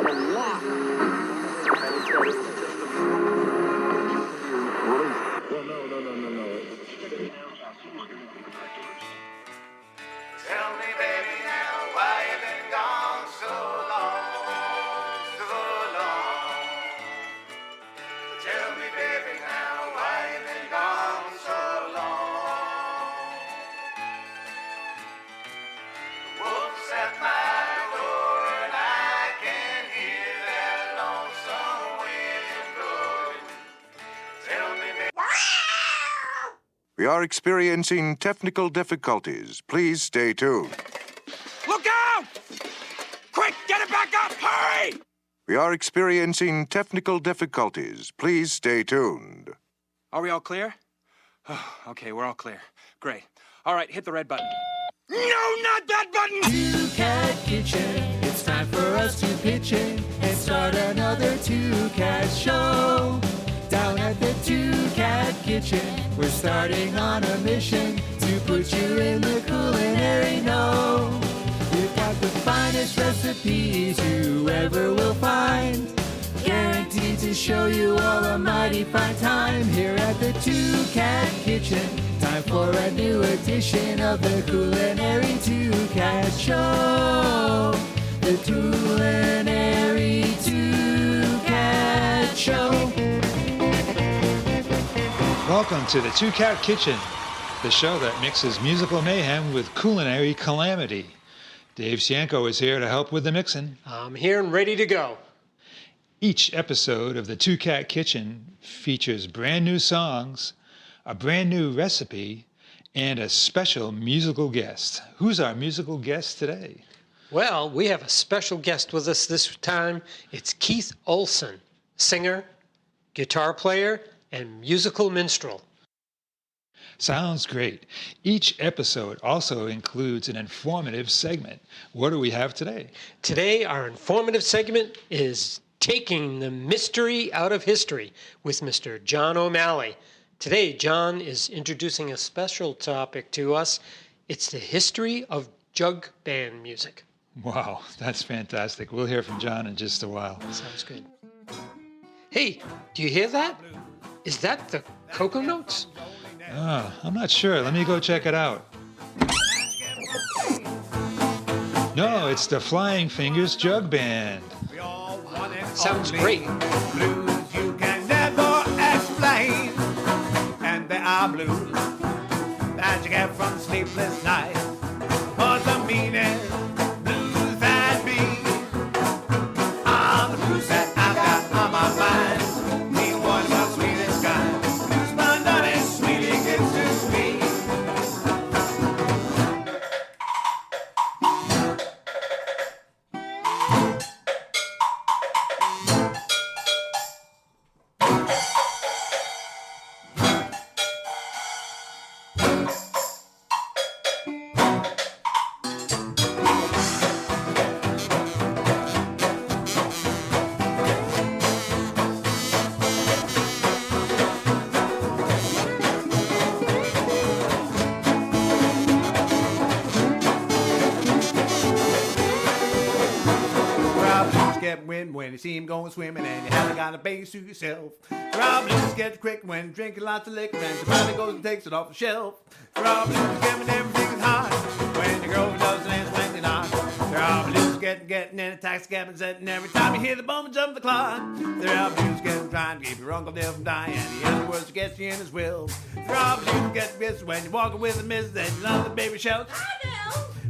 Tell me, baby, now why you been gone so long, so long. Tell me, baby, now why you been gone so long. The wolf's at my door and I can hear that lonesome wind blowing. Tell me, baby. We are experiencing technical difficulties. Please stay tuned. Look out! Quick, get it back up! Hurry! We are experiencing technical difficulties. Please stay tuned. Are we all clear? Oh, okay, we're all clear. Great. All right, hit the red button. No, not that button! Two-Cat Kitchen, it's time for us to pitch in and start another Two-Cat show. Down at the Two-Cat Kitchen, we're starting on a mission to put you in the culinary know. We've got the finest recipes you ever will find, guaranteed to show you all a mighty fine time here at the Two-Cat Kitchen. Time for a new edition of the culinary Two-Cat show. The culinary Two-Cat show. Welcome to the Two-Cat Kitchen, the show that mixes musical mayhem with culinary calamity. Dave Sienko is here to help with the mixing. I'm here and ready to go. Each episode of the Two-Cat Kitchen features brand new songs, a brand new recipe, and a special musical guest. Who's our musical guest today? Well, we have a special guest with us this time. It's Keith Olsen, singer, guitar player, and musical minstrel. Sounds great. Each episode also includes an informative segment. What do we have today? Today, our informative segment is Taking the Mystery Out of History with Mr. John O'Malley. Today, John is introducing a special topic to us. It's the history of jug band music. Wow, that's fantastic. We'll hear from John in just a while. Sounds good. Hey, do you hear that? Is that the Coconotes? I'm not sure. Let me go check it out. No, it's the Flying Fingers Jug Band. Sounds great. Blues you can never explain, and they are blues that you get from sleepless nights. What's the meaning? Blues that be are the blues that I've got on my mind. Mean one of the sweetest kind. Blues my darling, sweetie gets to me. When you see him going swimming and you haven't got a base to yourself. Rob Blues gets quick when drinking lots of liquor and somebody goes and takes it off the shelf. Rob Blues get when everything is hot when the girl doesn't answer when you're not. Rob Blues getting in a taxi cab and setting every time you hear the bum jump the clock. The Rob Blues getting trying to keep your Uncle Dale from dying and he has the words to get you in his will. Rob Blues gets pissed when you're walking with a miss and you love the baby shouts.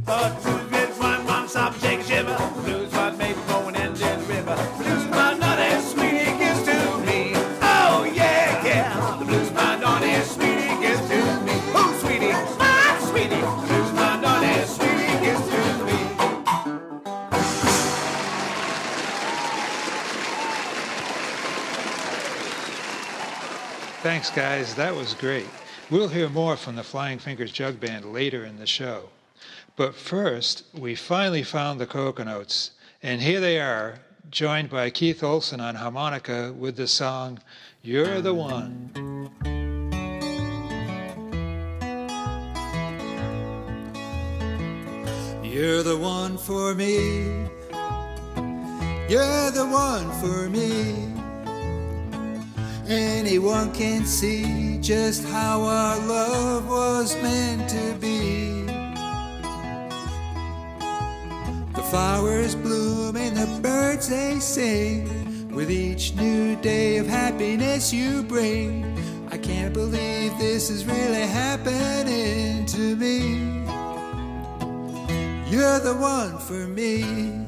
But the blues gets one stop and shake a shiver. The blues what made me going into the river. The blues my naughty sweetie gives to me. Oh yeah, yeah. The blues my naughty sweetie gives to me. Oh sweetie, my sweetie. The blues my naughty sweetie gives to me. Thanks, guys. That was great. We'll hear more from the Flying Fingers Jug Band later in the show. But first, we finally found the Coconotes, and here they are, joined by Keith Olsen on harmonica with the song, You're the One. You're the one for me. You're the one for me. Anyone can see just how our love was meant to be. The flowers bloom and the birds they sing. With each new day of happiness you bring. I can't believe this is really happening to me. You're the one for me.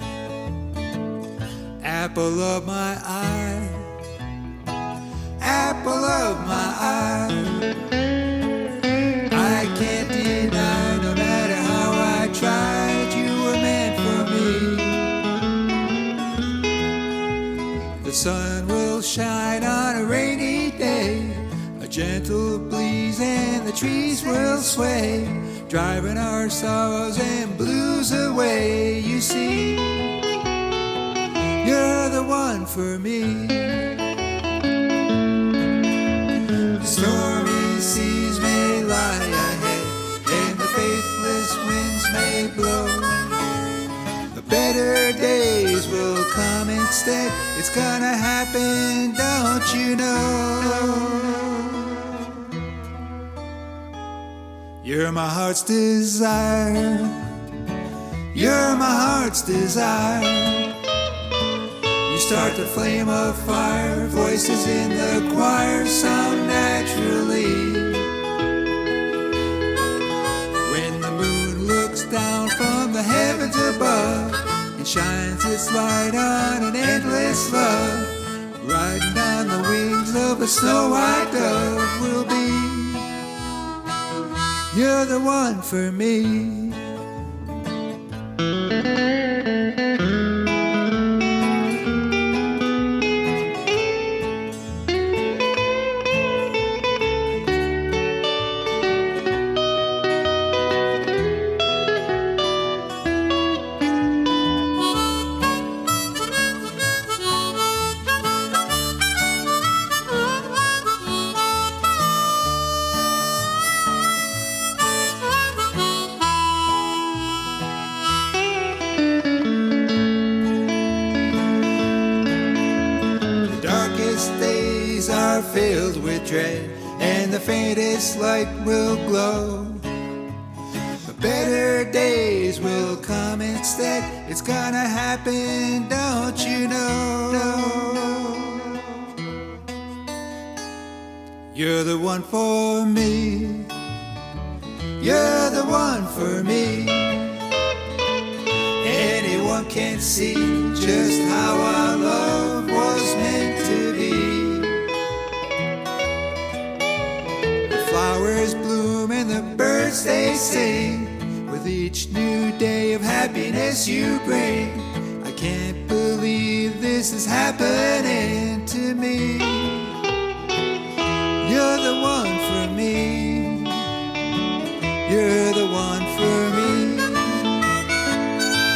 Apple of my eye. Apple of my eye. I can't deny, no matter how I tried, you were meant for me. The sun will shine on a rainy day, a gentle breeze and the trees will sway, driving our sorrows and blues away. You see, you're the one for me. Stormy seas may lie ahead, and the faithless winds may blow. The better days will come instead. It's gonna happen, don't you know? You're my heart's desire. You're my heart's desire. Start the flame of fire, voices in the choir sound naturally. When the moon looks down from the heavens above and shines its light on an endless love, riding on the wings of a snow-white dove will be. You're the one for me. Filled with dread, and the faintest light will glow. The better days will come instead. It's gonna happen, don't you know? You're the one for me. You're the one for me. Anyone can see just how our love was meant to be. Flowers bloom and the birds they sing. With each new day of happiness you bring. I can't believe this is happening to me. You're the one for me. You're the one for me.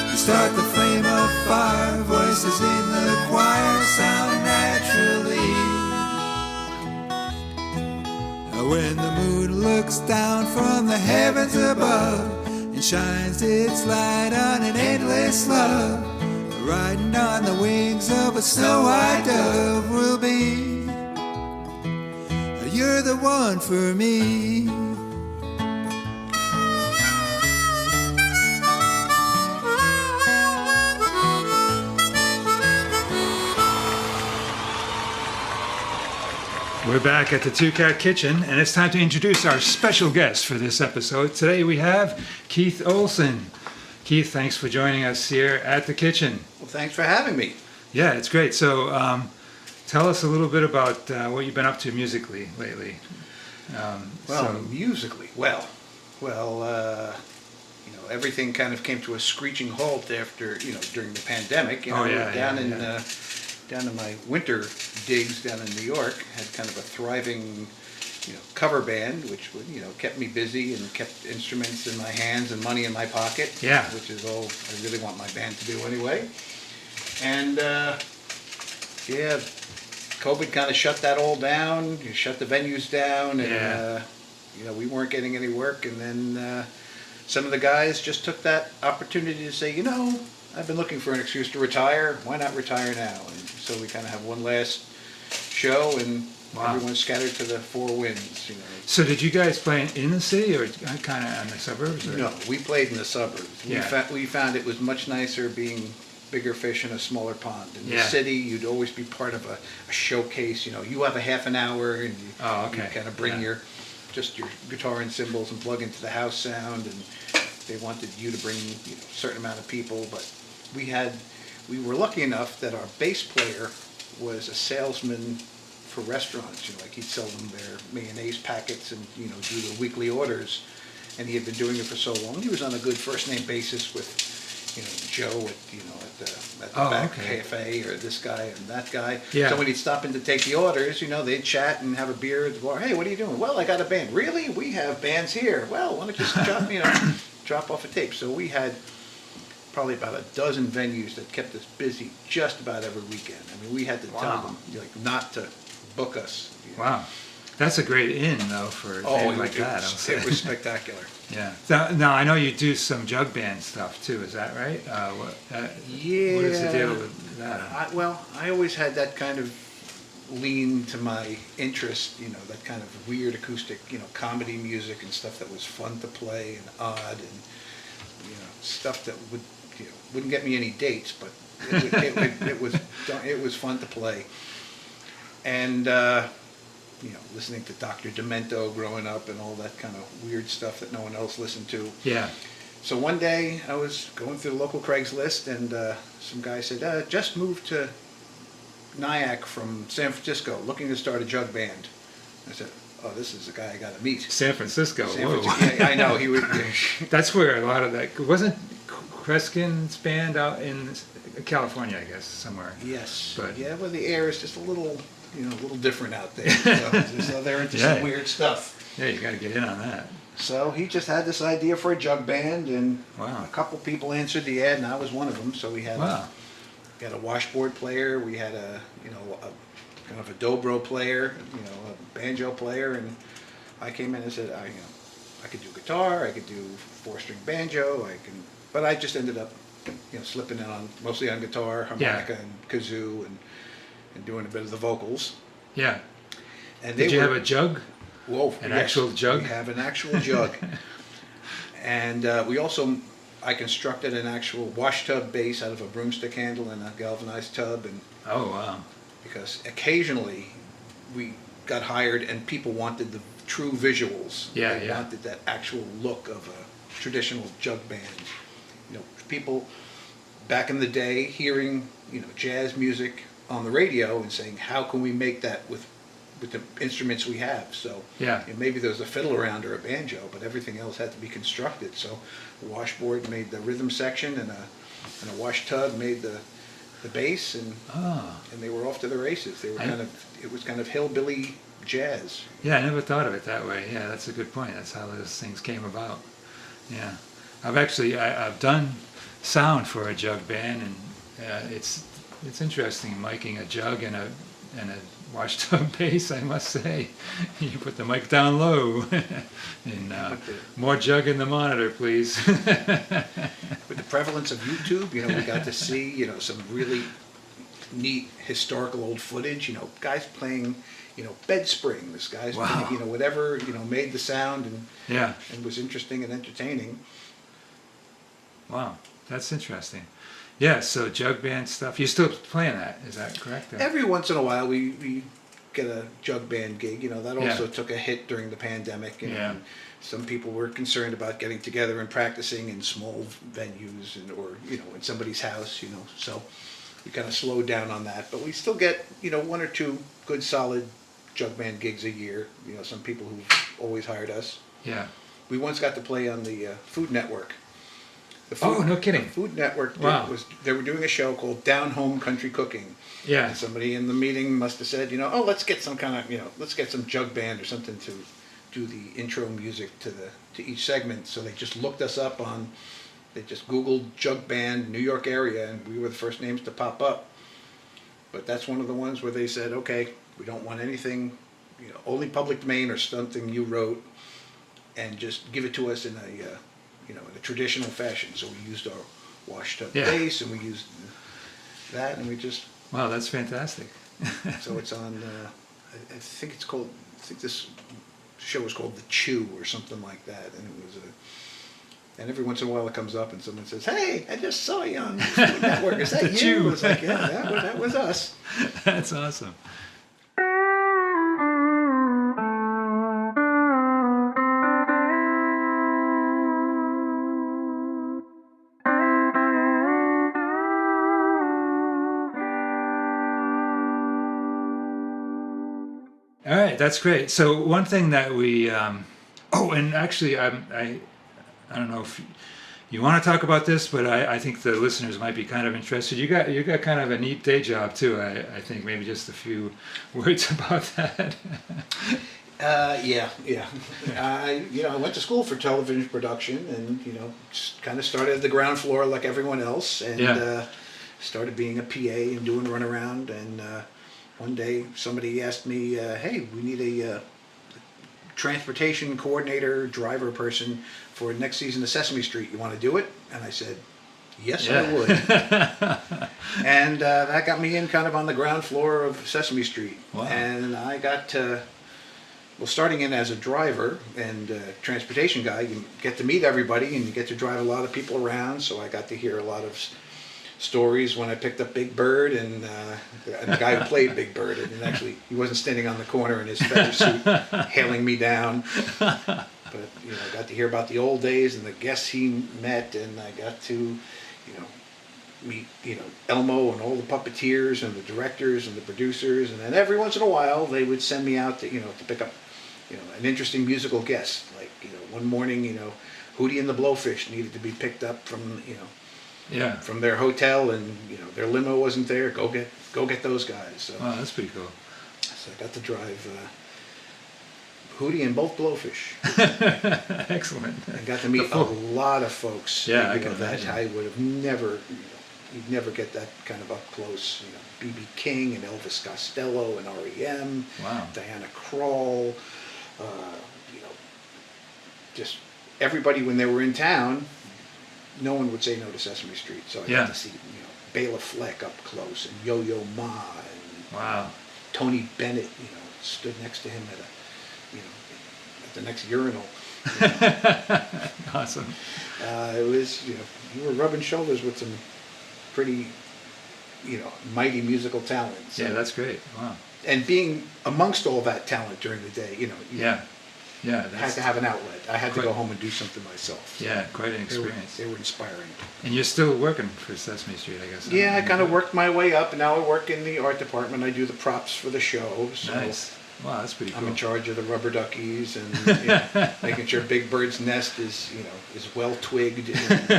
You start the flame of fire, voices in the choir sound naturally. When the moon looks down from the heavens above and shines its light on an endless love, riding on the wings of a snow-white dove will be. You're the one for me. We're back at the Two Cat Kitchen, and it's time to introduce our special guest for this episode. Today we have Keith Olsen. Keith, thanks for joining us here at the kitchen. Well, thanks for having me. Yeah, it's great. So tell us a little bit about what you've been up to musically lately. Musically, well, everything kind of came to a screeching halt after, during the pandemic. Down in my winter digs down in New York, had kind of a thriving, cover band, which kept me busy and kept instruments in my hands and money in my pocket. Yeah. Which is all I really want my band to do anyway. And COVID kind of shut that all down. You shut the venues down, and we weren't getting any work. And then some of the guys just took that opportunity to say, I've been looking for an excuse to retire. Why not retire now? And so we kind of have one last show, and everyone's scattered to the four winds. You know. So did you guys play in the city or kind of in the suburbs? Or? No, we played in the suburbs. Yeah. We found it was much nicer being bigger fish in a smaller pond. In the Yeah. city, you'd always be part of a showcase. You know, you have a half an hour, and you kind of bring your guitar and cymbals and plug into the house sound, and they wanted you to bring a certain amount of people. But we were lucky enough that our bass player was a salesman for restaurants. You know, like he'd sell them their mayonnaise packets and do the weekly orders, and he had been doing it for so long. He was on a good first name basis with Joe at the back cafe, or this guy and that guy. Yeah. So when he'd stop in to take the orders, they'd chat and have a beer at the bar. Hey, what are you doing? Well, I got a band. Really? We have bands here. Well, why don't you just drop off a tape? So we had probably about a dozen venues that kept us busy just about every weekend. I mean, we had to tell them not to book us. Wow. That's a great in, though, for a band like that. It was spectacular. Yeah. Now, I know you do some jug band stuff, too. Is that right? What is the deal with that? I always had that kind of lean to my interest, that kind of weird acoustic, comedy music and stuff that was fun to play and odd, and, stuff that wouldn't get me any dates, but it was fun to play. And, listening to Dr. Demento growing up and all that kind of weird stuff that no one else listened to. Yeah. So one day I was going through the local Craigslist, and some guy said, just moved to Nyack from San Francisco, looking to start a jug band. I said, oh, this is the guy I got to meet. San Francisco, whoa. Yeah, I know. He would. That's where a lot of that, wasn't Kreskin's band out in California, I guess, somewhere? Yes. But, well, the air is just a little different out there. So they're into some weird stuff. Yeah, you got to get in on that. So he just had this idea for a jug band, and Wow. a couple people answered the ad, and I was one of them. So we had we had a washboard player, we had a kind of a dobro player, a banjo player, and I came in and said, I could do guitar, I could do 4-string banjo, but I just ended up slipping in mostly on guitar, harmonica, and kazoo, and doing a bit of the vocals. Yeah. And Did you have a jug? Whoa, An actual jug? We have an actual jug. And I constructed an actual wash tub base out of a broomstick handle and a galvanized tub. And Oh, wow. because occasionally we got hired and people wanted the true visuals. Yeah, They wanted that actual look of a traditional jug band. People back in the day hearing, jazz music on the radio and saying, how can we make that with the instruments we have? So maybe there was a fiddle around or a banjo, but everything else had to be constructed. So the washboard made the rhythm section, and a wash tub made the bass, and they were off to the races. They were it was kind of hillbilly jazz. Yeah, I never thought of it that way. Yeah, that's a good point. That's how those things came about. Yeah. I've done sound for a jug band, and it's interesting miking a jug and a wash tub bass, I must say. You put the mic down low, and more jug in the monitor, please. With the prevalence of YouTube, we got to see some really neat historical old footage. Guys playing bed springs, guys playing whatever made the sound and was interesting and entertaining. Wow, that's interesting. Yeah, so jug band stuff. You're still playing that, is that correct? Every once in a while we get a jug band gig. That also took a hit during the pandemic. And some people were concerned about getting together and practicing in small venues or in somebody's house, So we kind of slowed down on that. But we still get, one or two good solid jug band gigs a year. Some people who've always hired us. Yeah. We once got to play on the Food Network. No kidding. The Food Network they were doing a show called Downhome Country Cooking. Yeah. And somebody in the meeting must have said, let's get some kind of, let's get some jug band or something to do the intro music to each segment. So they just looked us up they just Googled jug band New York area, and we were the first names to pop up. But that's one of the ones where they said, okay, we don't want anything, only public domain or something you wrote, and just give it to us in a traditional fashion. So we used our washed up Yeah. bass, and we used that, and we just. Wow, that's fantastic. So it's on. I think it's called. I think this show was called The Chew or something like that, and it was a. And every once in a while it comes up and someone says, "Hey, I just saw you on the Food Network. Is that The you?" Chew. It's like, yeah, that was us. That's awesome. All right, that's great. So one thing that we, and actually, I don't know if you want to talk about this, but I think the listeners might be kind of interested. You got kind of a neat day job too. I think maybe just a few words about that. Yeah. I went to school for television production, and just kind of started at the ground floor like everyone else, and started being a PA and doing runaround. And one day somebody asked me, "Hey, we need a transportation coordinator, driver person for next season of Sesame Street. You want to do it?" And I said, "Yes, I would." And that got me in kind of on the ground floor of Sesame Street. Wow. And I got starting in as a driver and transportation guy, you get to meet everybody and you get to drive a lot of people around. So I got to hear a lot of stories when I picked up Big Bird, and the guy who played Big Bird, and actually he wasn't standing on the corner in his feather suit hailing me down. But I got to hear about the old days and the guests he met, and I got to meet Elmo and all the puppeteers and the directors and the producers, and then every once in a while they would send me out to to pick up an interesting musical guest. Like one morning Hootie and the Blowfish needed to be picked up from from their hotel, and their limo wasn't there. Go get those guys. So Wow, that's pretty cool. So I got to drive Hootie and both Blowfish. Excellent. I got to meet a lot of folks. Yeah, I can that imagine. I would have never. You'd never get that kind of up close. B.B. King and Elvis Costello and R.E.M. Wow. Diana Krall. Just everybody when they were in town. No one would say no to Sesame Street. So I got to see Bela Fleck up close, and Yo-Yo Ma, and Wow. Tony Bennett. Stood next to him at at the next urinal. Awesome. It was you were rubbing shoulders with some pretty mighty musical talents. Yeah, that's great. Wow. And being amongst all that talent during the day, you had That's to have an outlet. I had to quite- go home and do something myself. yeah, quite an They were, experience. they were inspiring. And you're still working for Sesame Street, I guess. Yeah, I kind of worked my way up. Now I work in the art department. I do the props for the show. So Nice. Wow, that's pretty I'm cool. in charge of the rubber duckies and making sure Big Bird's nest is well twigged, and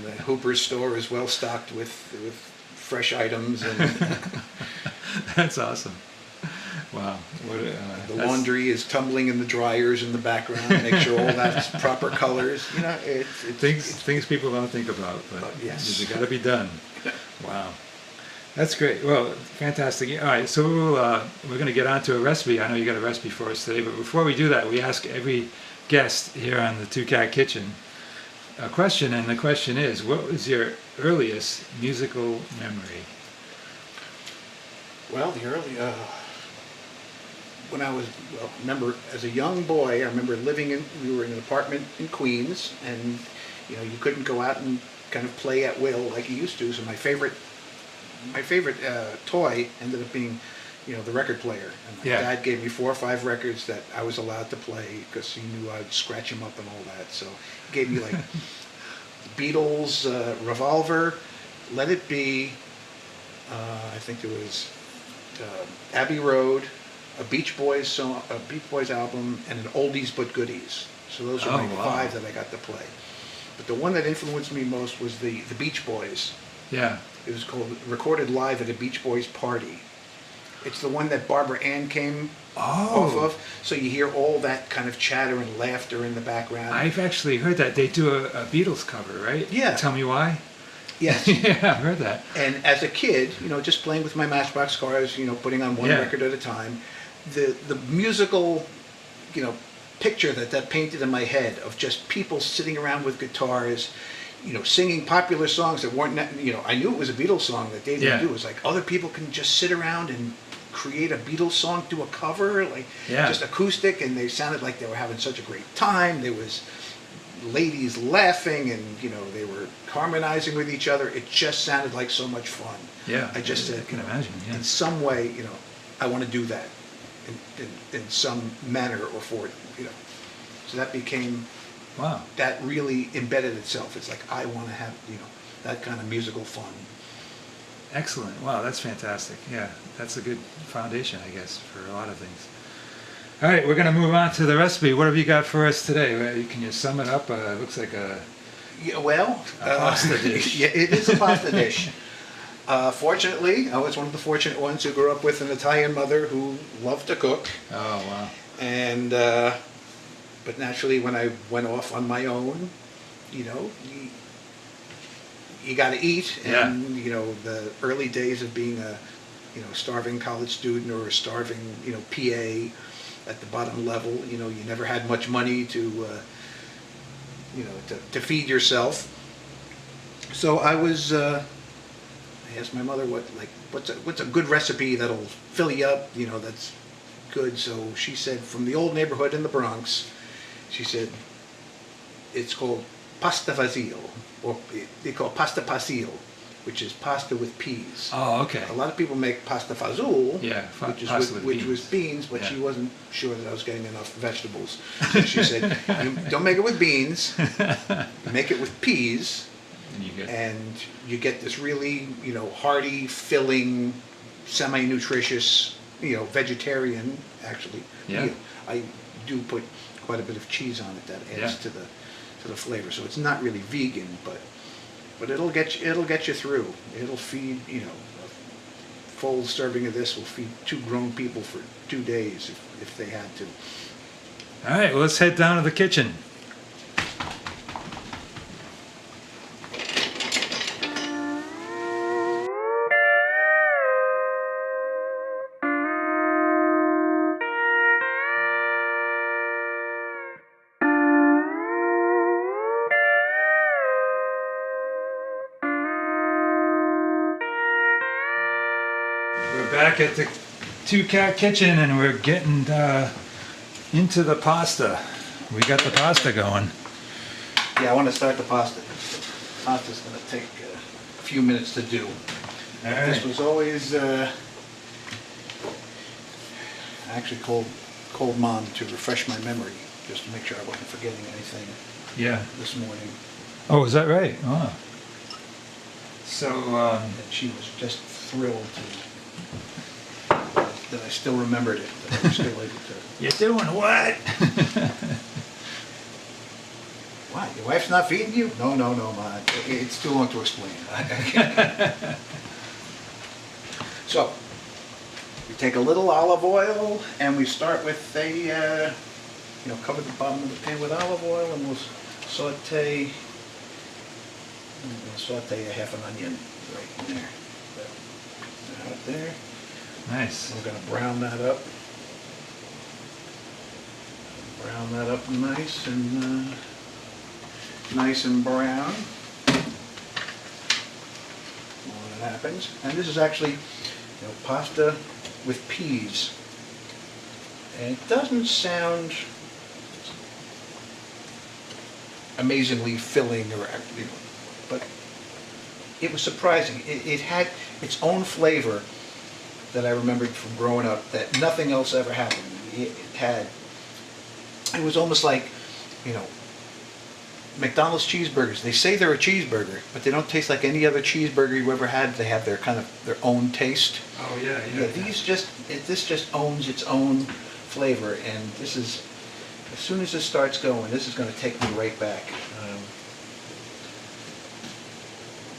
the Hooper's store is well stocked with fresh items, and That's awesome. Wow. What the that's- laundry is tumbling in the dryers in the background. Make sure all that's proper colors. It's Things people don't think about, but yes. they got to be done. Wow. That's great. Well, fantastic. All right, so we're going to get on to a recipe. I know you got a recipe for us today, but before we do that, we ask every guest here on the Two Cat Kitchen a question, and the question is, what was your earliest musical memory? Well, when I remember as a young boy, I remember we were in an apartment in Queens, and you couldn't go out and kind of play at will like you used to. So my favorite toy ended up being, the record player. And my dad gave me 4 or 5 records that I was allowed to play because he knew I'd scratch them up and all that. So he gave me like the Beatles, Revolver, Let It Be. I think there was Abbey Road, a Beach Boys song, a Beach Boys album, and an Oldies but Goodies. So those are my 5 that I got to play. But the one that influenced me most was the Beach Boys. Yeah. It was recorded live at a Beach Boys party. It's the one that Barbara Ann came off of. So you hear all that kind of chatter and laughter in the background. I've actually heard that. They do a Beatles cover, right? Yeah. Tell me why? Yes. Yeah, I've heard that. And as a kid, just playing with my Matchbox cars, putting on one record at a time, the musical, picture that painted in my head of just people sitting around with guitars, singing popular songs that weren't, I knew it was a Beatles song that they didn't do. It was like other people can just sit around and create a Beatles song, do a cover, just acoustic, and they sounded like they were having such a great time. There was ladies laughing, and they were harmonizing with each other. It just sounded like so much fun. Yeah, I just said, I can imagine. Yeah. In some way, I want to do that, in some manner or form. So that became. Wow. That really embedded itself. It's like I want to have that kind of musical fun. Excellent. Wow, that's fantastic. Yeah, that's a good foundation, I guess, for a lot of things. All right, we're going to move on to the recipe. What have you got for us today? Can you sum it up? It looks like a pasta dish. Yeah, it is a pasta dish. Fortunately, I was one of the fortunate ones who grew up with an Italian mother who loved to cook. Oh, wow. And but naturally, when I went off on my own, you got to eat. And the early days of being a starving college student or a starving PA at the bottom level, you never had much money to to feed yourself. So I was I asked my mother what's a good recipe that'll fill you up, that's good. So she said, from the old neighborhood in the Bronx, she said, it's called pasta fasil, or they call pasta pasil, which is pasta with peas. Oh, okay. A lot of people make pasta fazool, which was beans, but she wasn't sure that I was getting enough vegetables. So she said, don't make it with beans, make it with peas, and you get this really, hearty, filling, semi-nutritious, vegetarian, actually. meal. I do put quite a bit of cheese on it that adds to the flavor. So it's not really vegan, but it'll get you through. It'll feed, a full serving of this will feed 2 grown people for 2 days if they had to. All right, well, let's head down to the kitchen. Back at the 2-Cat Kitchen, and we're getting into the pasta. We got the pasta going. Yeah, I want to start the pasta. Pasta's going to take a few minutes to do. All right. This was always I actually called Mom to refresh my memory, just to make sure I wasn't forgetting anything. This morning. Oh, is that right? Oh. So and she was just thrilled that I still remembered it, that I was still able to. You're doing what? What? Your wife's not feeding you? No, Ma. It's too long to explain. So, we take a little olive oil, and we start with cover the bottom of the pan with olive oil, and we'll saute a half an onion right in there. Right there. Nice. We're going to brown that up. Brown that up nice and brown. When that happens, and this is actually pasta with peas, and it doesn't sound amazingly filling but it was surprising. It had its own flavor that I remembered from growing up that nothing else ever happened. It was almost like, McDonald's cheeseburgers. They say they're a cheeseburger, but they don't taste like any other cheeseburger you ever had. They have their kind of their own taste. Oh yeah. This just owns its own flavor, and this is, as soon as this starts going, this is going to take me right back.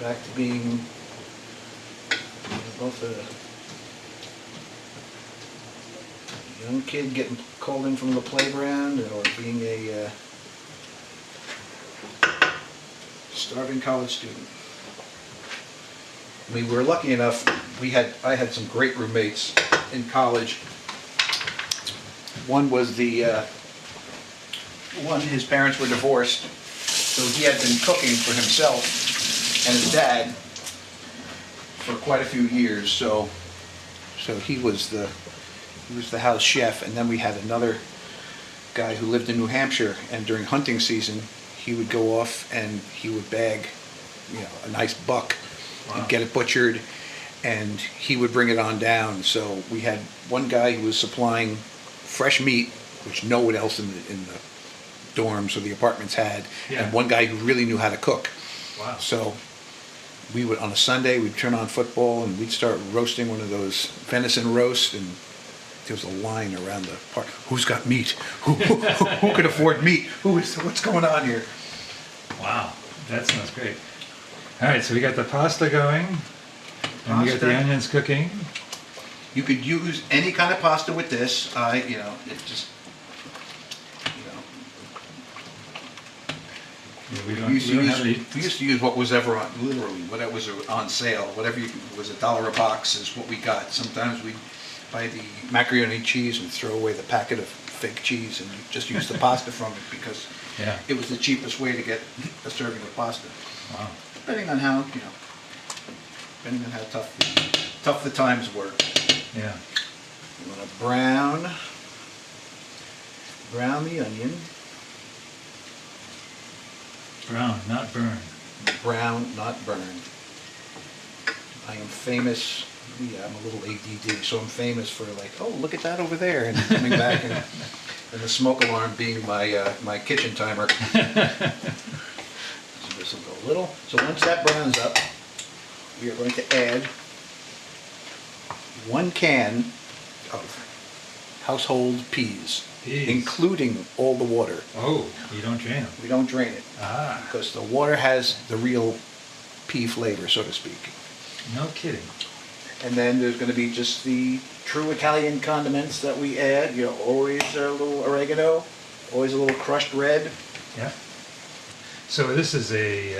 Back to being both a young kid getting called in from the playground, or being a starving college student. We were lucky enough. I had some great roommates in college. One was his parents were divorced, So he had been cooking for himself and his dad for quite a few years. So he was the house chef, and then we had another guy who lived in New Hampshire, and during hunting season, he would go off and he would bag, a nice buck. Wow. He'd get it butchered, and he would bring it on down. So we had one guy who was supplying fresh meat, which no one else in the dorms or the apartments had, and one guy who really knew how to cook. Wow. So we would, on a Sunday, we'd turn on football and we'd start roasting one of those venison roasts, and there was a line around the park. Who's got meat? Who could afford meat? What's going on here? Wow, that sounds great. All right, so we got the pasta going, and we got the onions cooking. You could use any kind of pasta with this. It just, we used to use what was ever on, literally, whatever was on sale. Whatever was $1 a box is what we got. Sometimes we'd buy the macaroni cheese and throw away the packet of fake cheese and just use the pasta from it because it was the cheapest way to get a serving of pasta. Wow. Depending on how tough the times were. Yeah. You want to brown the onion. Brown, not burn. Brown, not burn. I am famous. Yeah, I'm a little ADD, so I'm famous for like, oh, look at that over there, and coming back and the smoke alarm being my kitchen timer. So this will go a little. So once that browns up, we are going to add 1 can of household peas, including all the water. Oh, you don't drain them? We don't drain it. Because the water has the real pea flavor, so to speak. No kidding. And then there's going to be just the true Italian condiments that we add. Always a little oregano, always a little crushed red. Yeah. So this is a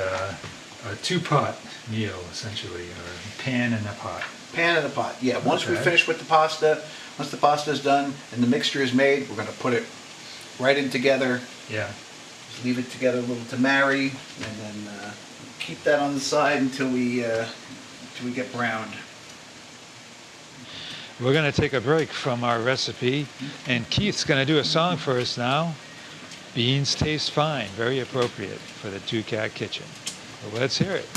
two-pot meal, essentially, or a pan and a pot. Pan and a pot, yeah. Once we finish with the pasta, once the pasta is done and the mixture is made, we're going to put it right in together. Yeah. Just leave it together a little to marry, and then keep that on the side until we get browned. We're going to take a break from our recipe, and Keith's going to do a song for us now. Beans taste fine, very appropriate for the Two Cat Kitchen. Well, let's hear it.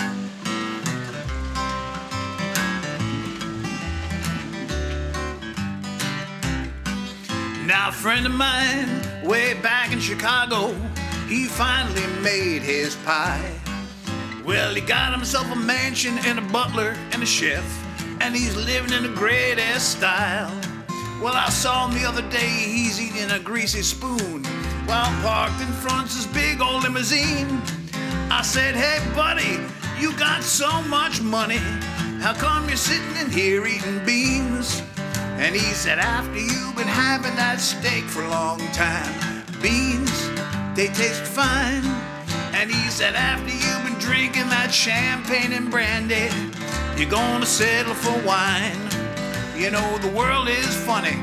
Now a friend of mine, way back in Chicago, he finally made his pie. Well, he got himself a mansion and a butler and a chef, and he's living in the greatest style. Well, I saw him the other day, he's eating a greasy spoon while parked in front of his big old limousine. I said, hey buddy, you got so much money, how come you're sitting in here eating beans? And he said, after you've been having that steak for a long time, beans, they taste fine. And he said, after you've been drinking that champagne and brandy, you're gonna settle for wine. The world is funny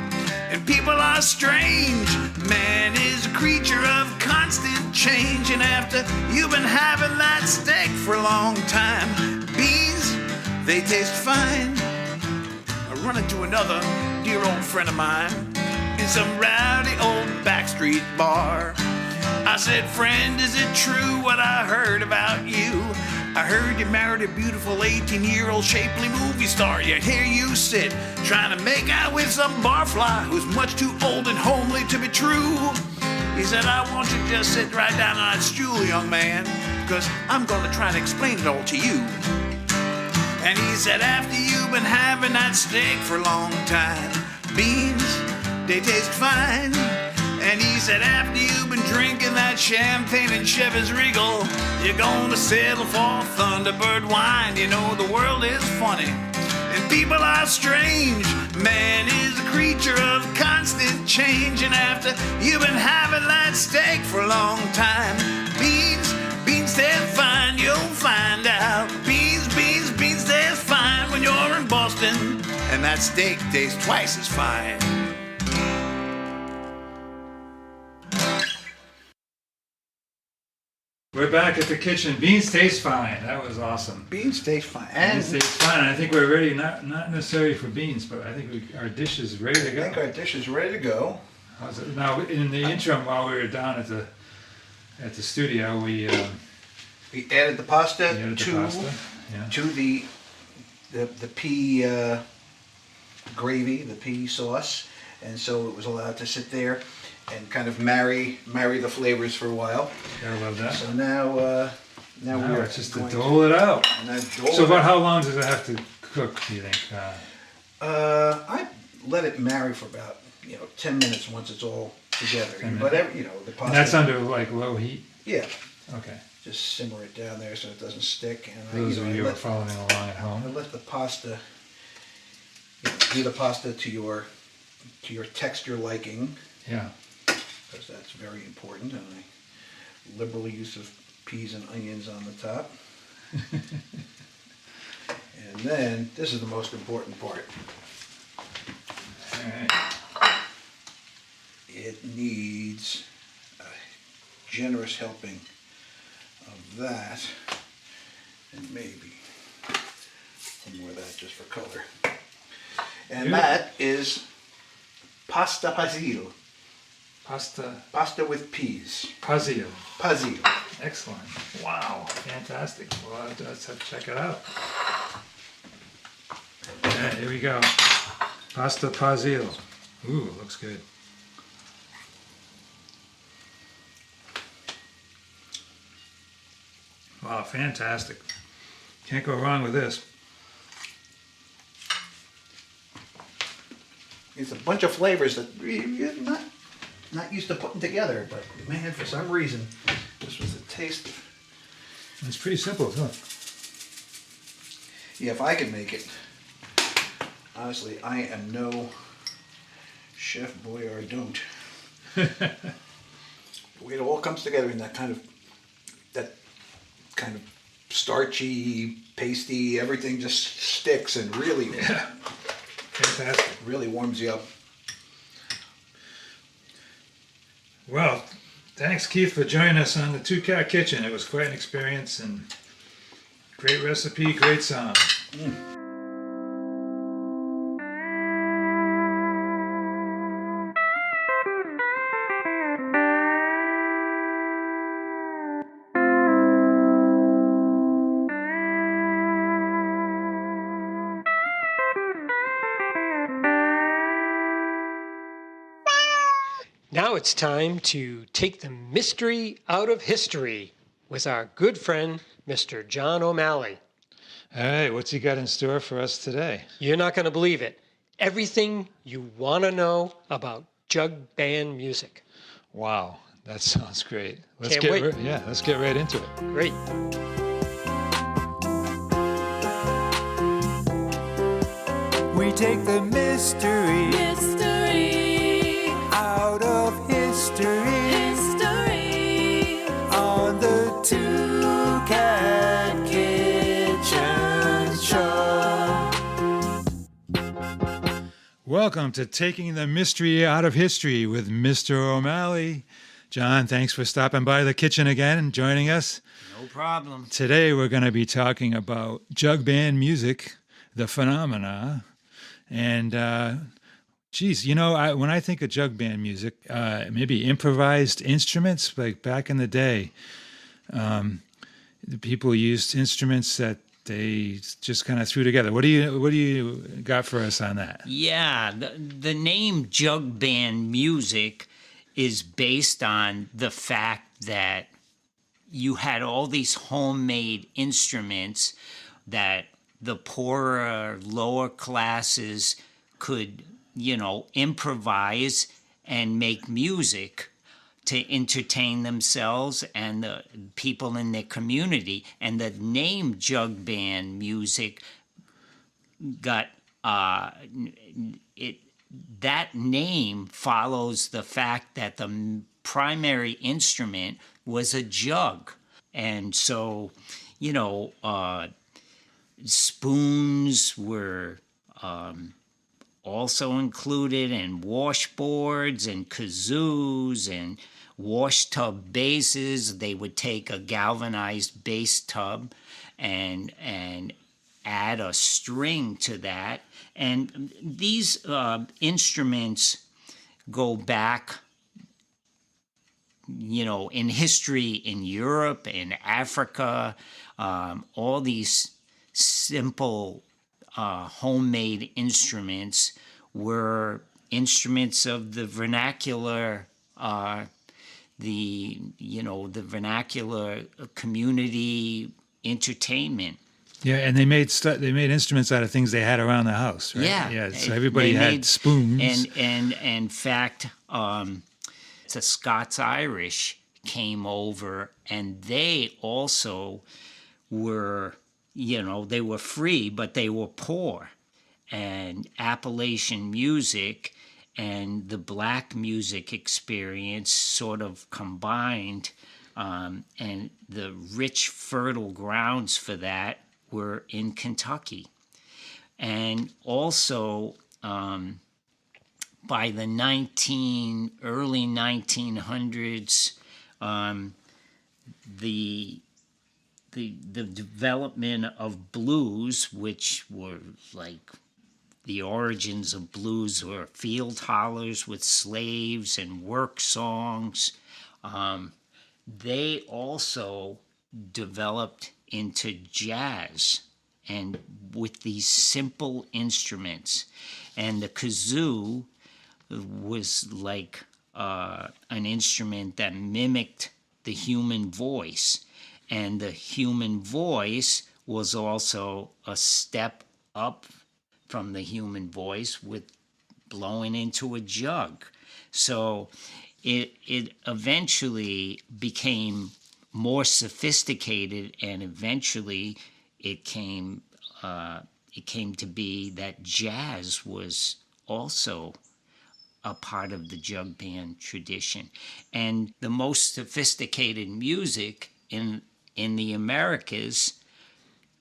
and people are strange. Man is a creature of constant change. And after you've been having that steak for a long time, beans, they taste fine. I run into another dear old friend of mine in some rowdy old backstreet bar. I said, friend, is it true what I heard about you? I heard you married a beautiful 18-year-old shapely movie star, yet here you sit trying to make out with some barfly who's much too old and homely to be true. He said, I want you to just sit right down on that stool, young man, because I'm going to try to explain it all to you. And he said, after you've been having that steak for a long time, beans, they taste fine. And he said, after you've been drinking that champagne and Chevy's Regal, you're gonna settle for Thunderbird wine. The world is funny and people are strange. Man is a creature of constant change. And after you've been having that steak for a long time, beans taste fine, you'll find out. Beans taste fine when you're in Boston, and that steak tastes twice as fine. We're back at the kitchen. Beans taste fine. That was awesome. Beans taste fine. And Beans taste fine. I think we're ready, not necessarily for beans, but I think our dish is ready to go. I think our dish is ready to go. How's it? Now, in the interim, while we were down at the studio, we added the pasta Yeah. to the pea gravy, the pea sauce, and so it was allowed to sit there and kind of marry the flavors for a while. Gotta love that. So now we're it's just to dole it out. So about how long does it have to cook, do you think? I let it marry for about 10 minutes once it's all together. But the pasta. And that's under like low heat? Yeah. Okay. Just simmer it down there so it doesn't stick. And Those of you who are following along at I home. let the pasta, do the pasta to your texture liking. Yeah. Because that's very important, and I liberal use of peas and onions on the top. And then, this is the most important part. All right. It needs a generous helping of that, and maybe some more of that just for color. And that is pasta pasil. Pasta with peas. Pasil. Pasil. Excellent. Wow. Fantastic. Well, let's have to check it out. Yeah, here we go. Pasta pasil. Ooh, looks good. Wow, fantastic. Can't go wrong with this. It's a bunch of flavors that you're not used to putting together, but man, for some reason, this was a taste of... It's pretty simple, huh? Yeah, if I could make it. Honestly, I am no chef Boyardee. The way it all comes together in that kind of starchy, pasty, everything just sticks and really, Fantastic. really warms you up. Well, thanks, Keith, for joining us on the Two Cat Kitchen. It was quite an experience and great recipe, great song. Now it's time to take the mystery out of history with our good friend, Mr. John O'Malley. All right, what's he got in store for us today? You're not going to believe it. Everything you want to know about jug band music. Wow, that sounds great. Let's Can't wait. Let's get right into it. Great. We take the mystery out of history on the Two Cat Kitchen Show. Welcome to Taking the Mystery Out of History with Mr. O'Malley. John, thanks for stopping by the kitchen again and joining us. No problem. Today we're going to be talking about jug band music, the phenomena. And, when I think of jug band music, maybe improvised instruments, like back in the day, the people used instruments that they just kind of threw together. What do you got for us on that? Yeah, the name jug band music is based on the fact that you had all these homemade instruments that the poorer, lower classes could, improvise and make music to entertain themselves and the people in their community. And the name jug band music got that name follows the fact that the primary instrument was a jug. And so, spoons were also included, and washboards and kazoos and wash tub basses. They would take a galvanized bass tub and add a string to that. And these instruments go back, in history in Europe, in Africa, all these simple homemade instruments were instruments of the vernacular, the vernacular community entertainment. Yeah, and they made instruments out of things they had around the house, right? Yeah. So everybody had spoons. And in fact, the Scots-Irish came over, and they also were, they were free, but they were poor. And Appalachian music and the black music experience sort of combined, and the rich, fertile grounds for that were in Kentucky. And also, by the early 1900s, the development of blues, which were like the origins of blues, were field hollers with slaves and work songs. They also developed into jazz, and with these simple instruments. And the kazoo was like an instrument that mimicked the human voice. And the human voice was also a step up from the human voice with blowing into a jug. So it eventually became more sophisticated, and eventually it came to be that jazz was also a part of the jug band tradition. And the most sophisticated music in the Americas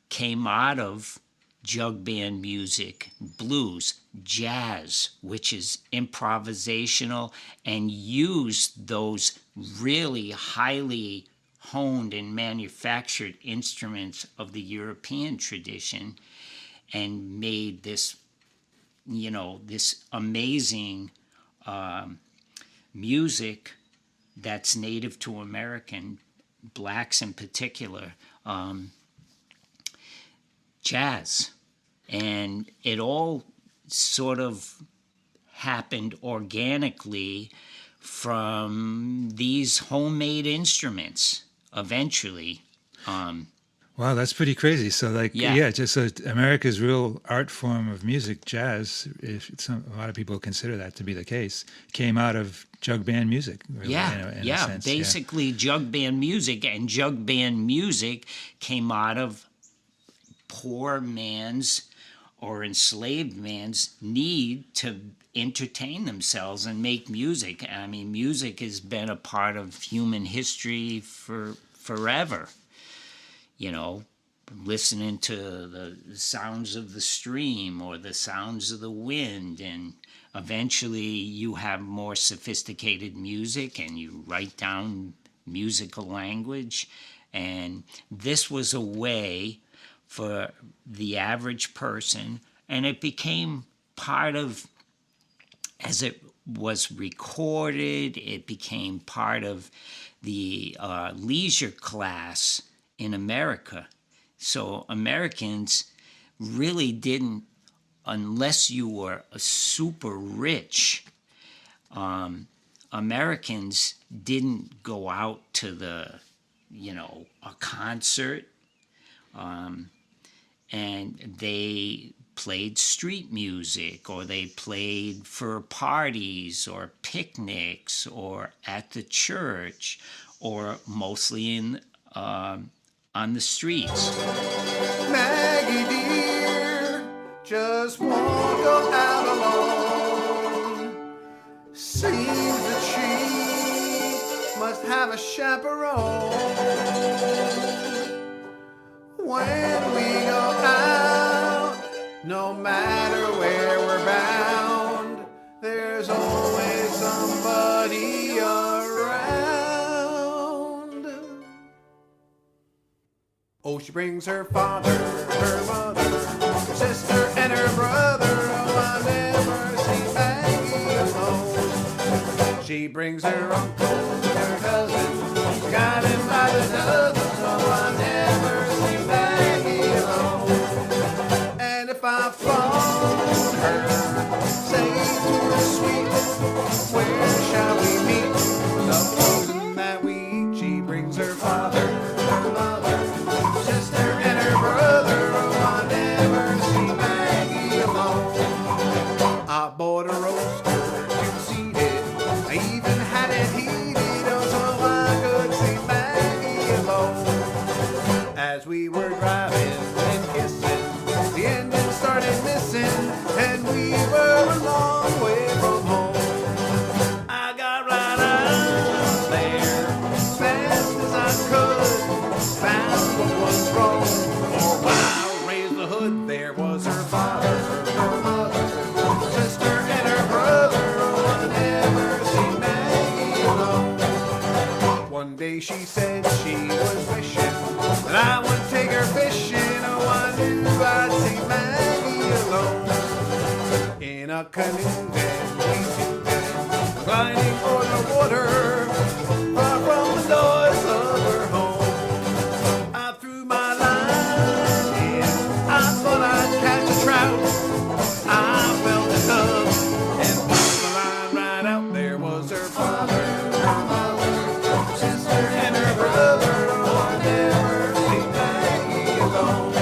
came out of jug band music, blues, jazz, which is improvisational, and used those really highly honed and manufactured instruments of the European tradition and made this, this amazing music that's native to American, blacks in particular, jazz. And it all sort of happened organically from these homemade instruments eventually. Wow, that's pretty crazy. So, just so America's real art form of music, jazz, a lot of people consider that to be the case, came out of jug band music. Really, in a sense. Basically jug band music, and jug band music came out of poor man's or enslaved man's need to entertain themselves and make music. I mean, music has been a part of human history for forever. Listening to the sounds of the stream or the sounds of the wind, and eventually you have more sophisticated music and you write down musical language. And this was a way for the average person, and it became part of, as it was recorded, it became part of the leisure class in America. So Americans really didn't, unless you were a super rich, Americans didn't go out to a concert, and they played street music, or they played for parties or picnics or at the church, or mostly on the streets. Maggie dear, just won't go out alone. Seems that she must have a chaperone. When we go out, no matter where we're bound, there's always somebody around. Oh, she brings her father, her mother, her sister, and her brother. Oh, I've never seen Maggie alone. She brings her uncle, her cousin, she got him by the dozen. Oh, I've never seen Maggie alone. And if I found her, say to her sweet, where shall we meet? The poison that we eat. She brings her father, her mother, her sister, and her brother. Oh, I never see Maggie alone. I bought a roaster to seed it. I even had it heated, oh, so I could see Maggie alone. As we were driving and kissing, the engine started missing, and we were a long way from home. I got right out there as fast as I could, found what was wrong. For when I raised the hood, there was her father, her mother, her sister, and her brother. Oh, I never seen Maggie alone. One day she said she was wishing that I would take her fishing. Oh, I knew I'd see Maggie alone. In a canoe then we two went, gliding o'er the water, far from the noise of her home. I threw my line in, I thought I'd catch a trout. I felt it up and pulled the line right out. There was her father, her mother, her sister, and her brother. Oh, I never seen Maggie alone.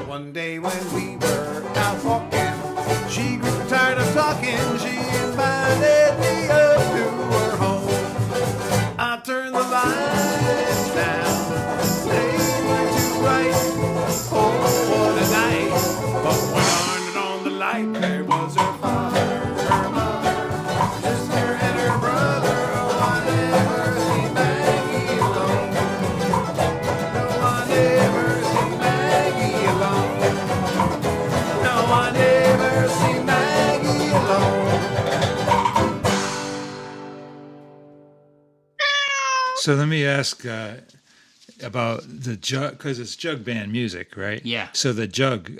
One day when we were out walking, she grew tired of talking. She invited me up to her home. I turned the lights down, they were too bright. Oh, what a night! But when I turned on the light, there was her father, her mother, her sister, and her brother. Oh, I never seen Maggie alone. No, I never seen Maggie alone. No, I never seen Maggie alone. So let me ask about the jug, because it's jug band music, right? Yeah. So the jug,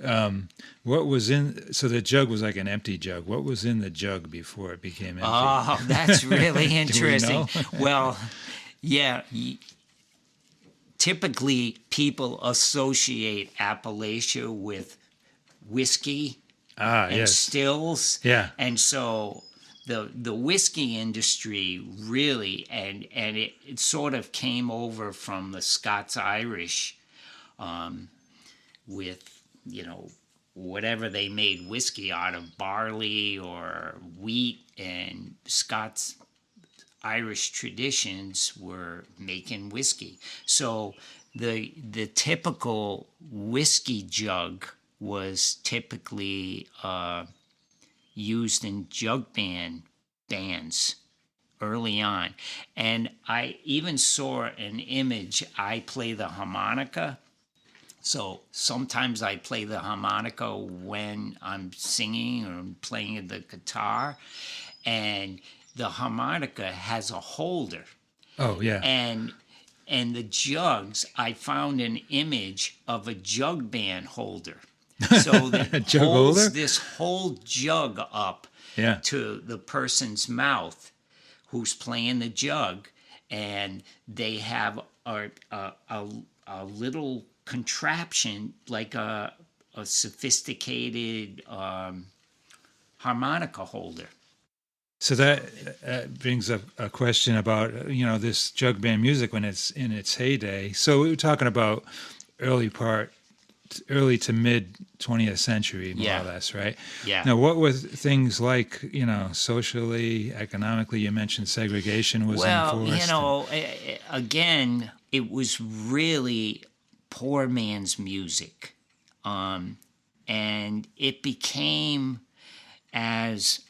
what was in? So the jug was like an empty jug. What was in the jug before it became empty? Oh, that's really interesting. know? Well, yeah. Typically, people associate Appalachia with whiskey and yes. stills. Yeah. And so the whiskey industry really, and it sort of came over from the Scots-Irish with, whatever they made whiskey out of, barley or wheat, and Scots Irish traditions were making whiskey. So the typical whiskey jug was typically used in jug bands early on. And I even saw an image. I play the harmonica. So sometimes I play the harmonica when I'm singing or I'm playing the guitar. And the harmonica has a holder. Oh, yeah. And the jugs, I found an image of a jug band holder. So that jug holds holder? this whole jug up Yeah. to the person's mouth who's playing the jug, and they have a little contraption like a sophisticated harmonica holder. So that brings up a question about, this jug band music when it's in its heyday. So we were talking about early part early to mid 20th century, more Yeah. or less, right? Yeah. Now, what were things like, socially, economically? You mentioned segregation was enforced. Again, it was really poor man's music. And it became, as,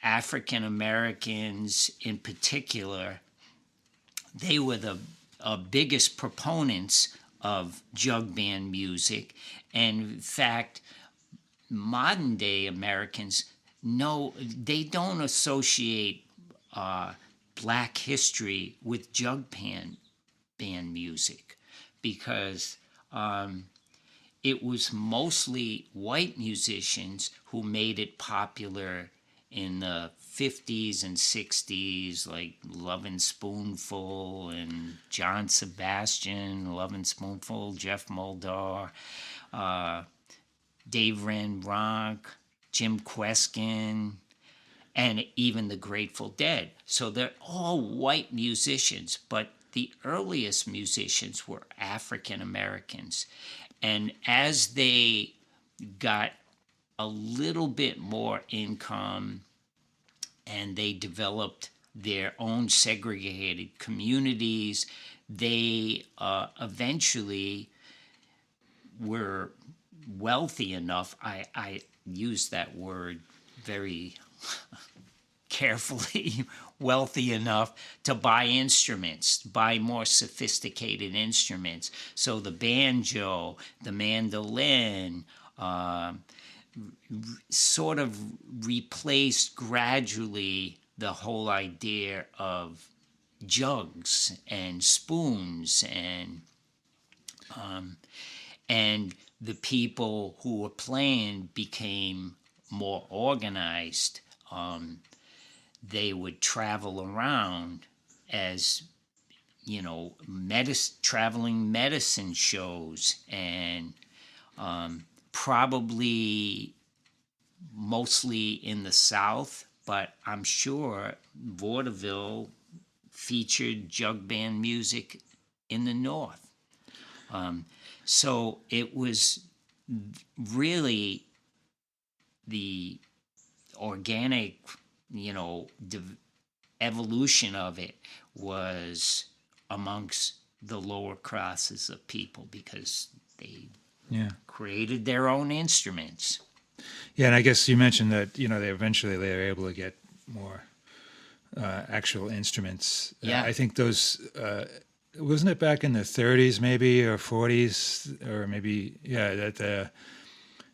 African Americans in particular, they were the biggest proponents of jug band music. And in fact, modern day Americans, they don't associate black history with jug band music, because it was mostly white musicians who made it popular in the 50s and 60s, like Lovin' Spoonful and John Sebastian, Lovin' Spoonful, Jeff Muldaur, Dave Van Ronk, Jim Kweskin, and even the Grateful Dead. So they're all white musicians, but the earliest musicians were African Americans. And as they got a little bit more income and they developed their own segregated communities, they eventually were wealthy enough. I use that word very carefully, wealthy enough to buy instruments, buy more sophisticated instruments. So the banjo, the mandolin, sort of replaced gradually the whole idea of jugs and spoons, and the people who were playing became more organized. They would travel around as, traveling medicine shows, and probably mostly in the South, but I'm sure vaudeville featured jug band music in the North. So it was really the organic, evolution of it was amongst the lower classes of people, because they created their own instruments. Yeah, and I guess you mentioned that, they were able to get more actual instruments. Yeah. I think those, wasn't it back in the 30s maybe, or 40s, or maybe, that the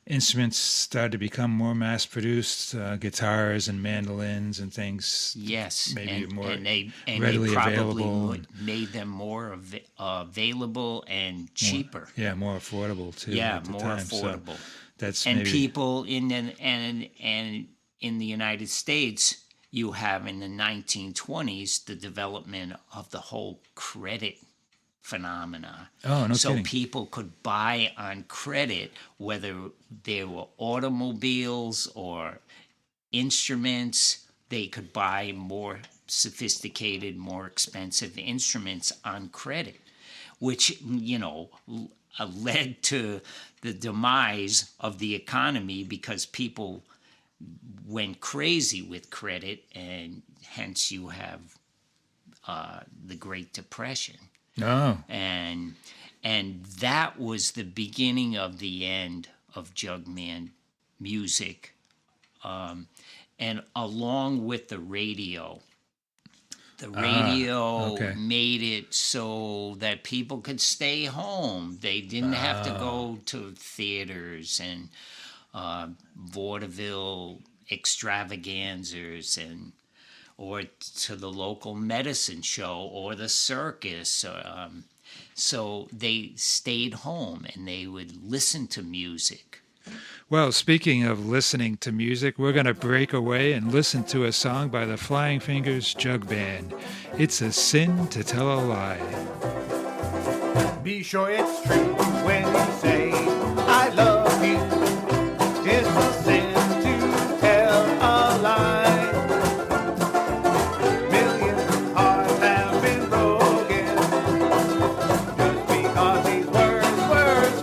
instruments started to become more mass-produced, guitars and mandolins and things. Yes, maybe more they readily probably available. Made them more available and cheaper. More affordable too. Yeah, at the more time. affordable. So that's And maybe, people in the United States, you have in the 1920s the development of the whole credit phenomena. Oh, no so kidding. people could buy on credit, whether they were automobiles or instruments. They could buy more sophisticated, more expensive instruments on credit, which, led to the demise of the economy, because people went crazy with credit, and hence you have the Great Depression. Oh. And that was the beginning of the end of jug band music, and along with the radio. The radio made it so that people could stay home. They didn't have to go to theaters and vaudeville extravaganzas or to the local medicine show or the circus. So they stayed home and they would listen to music. Well, speaking of listening to music, we're going to break away and listen to a song by the Flying Fingers Jug Band. It's a sin to tell a lie. Be sure it's true when you say, I love you. It's a sin to tell a lie. Millions of hearts have been broken just because these words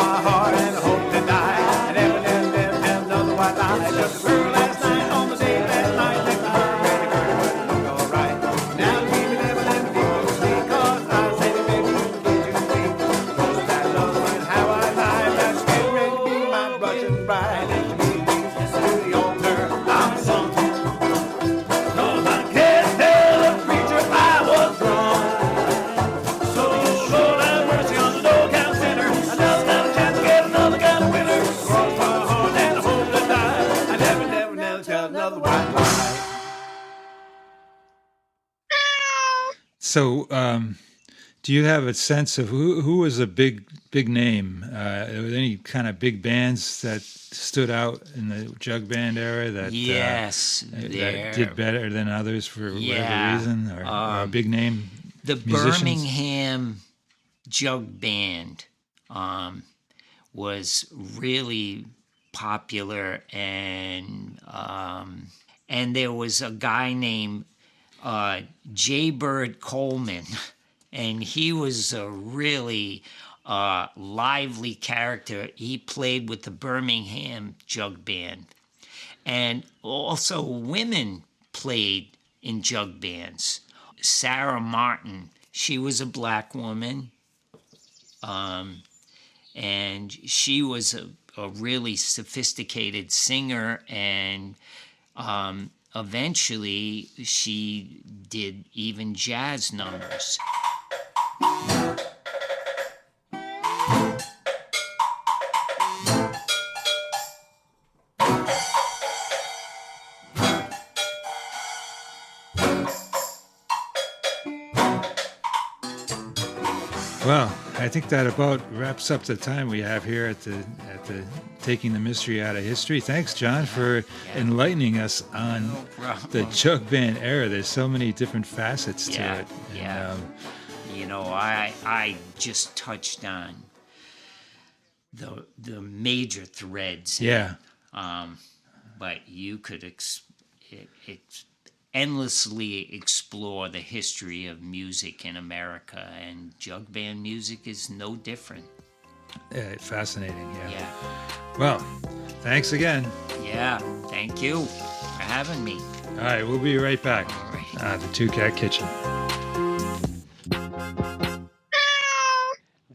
my heart and I hope to die. I never tell another white lie. Just a girl last night on the date last night. Like the bird, baby girl, but it looked alright. Now baby, never let me go to sleep. Cause I say that baby, you get you deep. Cause that love and how I lie. That's getting ready to be my Russian bride. And to me, to the altar, I'm a son. Cause I can't tell the preacher I was wrong. So Lord have mercy on the no-count sinner. I just got a chance to get another kind of winner. Cross my heart and I hope to die. I never tell another white lie. So, do you have a sense of who was a big name? Were there any kind of big bands that stood out in the jug band era that Yes, that there. did better than others for whatever reason, or a big name? The musicians? Birmingham Jug Band was really popular, and there was a guy named J. Bird Coleman, and he was a really lively character. He played with the Birmingham Jug Band, and also women played in jug bands. Sarah Martin, she was a black woman, and she was a really sophisticated singer, and eventually she did even jazz numbers. Well, I think that about wraps up the time we have here at the Taking the Mystery Out of History. Thanks, John, for enlightening us on the jug band era. There's so many different facets to it. Yeah. And, I just touched on the major threads. Yeah. But you could endlessly explore the history of music in America, and jug band music is no different. Fascinating, Yeah. Well, thanks again. Yeah, thank you for having me. All right, we'll be right back. All right. The Two Cat Kitchen.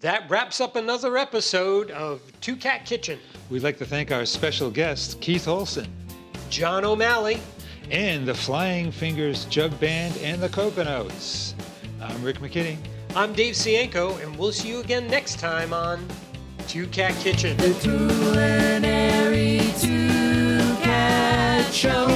That wraps up another episode of Two Cat Kitchen. We'd like to thank our special guest, Keith Olsen, John O'Malley, and the Flying Fingers Jug Band and the Coconotes. I'm Rick McKinney. I'm Dave Cienko, and we'll see you again next time on Two Cat Kitchen. The Culinary Two Cat Show.